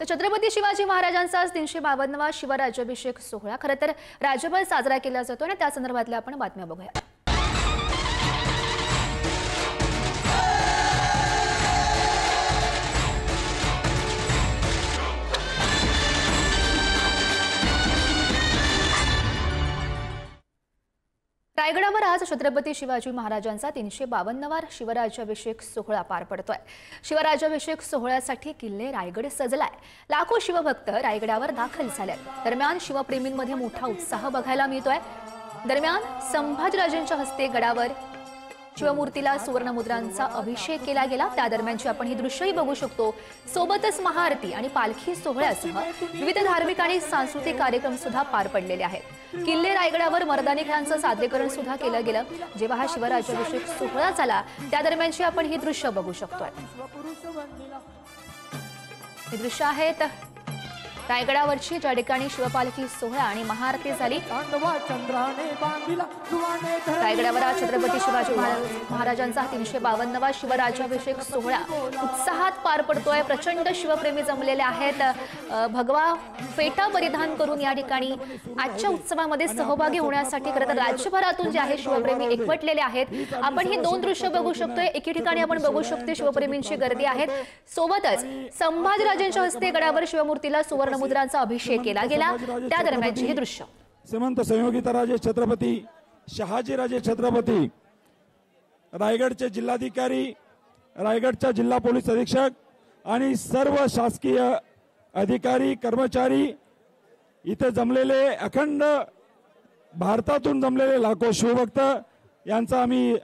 तर छत्रपती शिवाजी महाराजांचा आज 352वा शिवराज्याभिषेक सोहळा खरं तर राज्यभर साजरा केला जातो आणि त्या संदर्भातल्या आपण बातम्या बघूया। रायगडावर आज छत्रपती शिवाजी महाराजांचा 352वा शिवराज्याभिषेक सोहळा पार पडतोय। शिवराज्याभिषेक सोहळ्यासाठी किल्ले रायगड सजलाय। लाखो शिवभक्त रायगडावर दाखल झालेत। दरम्यान शिवप्रेमींमध्ये मोठा उत्साह बघायला मिळतोय। दरम्यान संभाजीराजेंच्या हस्ते गडावर शिवमूर्तीला सुवर्णमुद्रांचा अभिषेक केला गेला। त्या दरम्यानची आपण ही दृश्यही बघू शकतो। सोबतच महाआरती आणि पालखी सोहळ्यासह विविध धार्मिक आणि सांस्कृतिक कार्यक्रम सुद्धा पार पडलेले आहेत। किल्ले रायगडावर मर्दानी खेळांचं सादरीकरण सुद्धा केलं गेलं। जेव्हा हा शिवराज्याभिषेक सोहळा झाला त्या दरम्यानची आपण ही दृश्य बघू शकतोय। हे दृश्य आहेत रायगडावरची, ज्या ठिकाणी शिवपालखी सोहळा आणि महाआरती झाली। रायगडावर आज छत्रपती शिवाजी महाराजांचा 352वा शिवराज्याभिषेक सोहळा उत्साहात पार पडतोय। प्रचंड शिवप्रेमी जमलेले आहेत। भगवा फेटा परिधान करून या ठिकाणी आजच्या उत्सवामध्ये सहभागी होण्यासाठी खरं तर राज्यभरातून जे आहे शिवप्रेमी एकवटलेले आहेत। आपण ही दोन दृश्य बघू शकतोय। एके ठिकाणी आपण बघू शकतो शिवप्रेमींची गर्दी आहे। सोबतच संभाजीराजेंच्या हस्ते गडावर शिवमूर्तीला सुवर्णमुद्रांचा अभिषेक केला गेला। त्या दरम्यानची हे दृश्य। श्रीमंत संयोगिताराजे छत्रपती शहाजीराजे छत्रपती, रायगडचे जिल्हाधिकारी, रायगडचा जिल्हा पोलीस अधीक्षक आणि सर्व शासकीय अधिकारी कर्मचारी, इथे जमलेले अखंड भारतातून जमलेले लाखो शिवभक्त यांचा आम्ही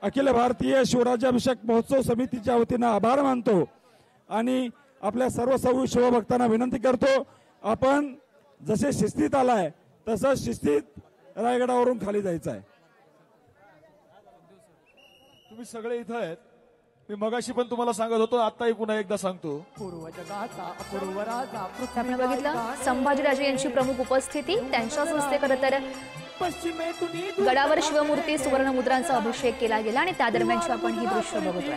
अखिल भारतीय शिवराज्याभिषेक महोत्सव समितीच्या वतीने आभार मानतो आणि आपल्या सर्व शिवभक्तांना विनंती करतो, आपण जसे शिस्तीत आलाय तसं शिस्तीत रायगडावरून खाली जायचं आहे। तुम्ही सगळे इथं आहेत। मी मगाशी पण तुम्हाला सांगत होतो, आताही पुन्हा एकदा सांगतो। आपण बघितलं संभाजीराजे यांची प्रमुख उपस्थिती, त्यांच्याच हस्ते खरं तर गडावर शिवमूर्ती सुवर्णमुद्रांचा अभिषेक केला गेला आणि त्या दरम्यानची आपण ही दृश्य बघतोय।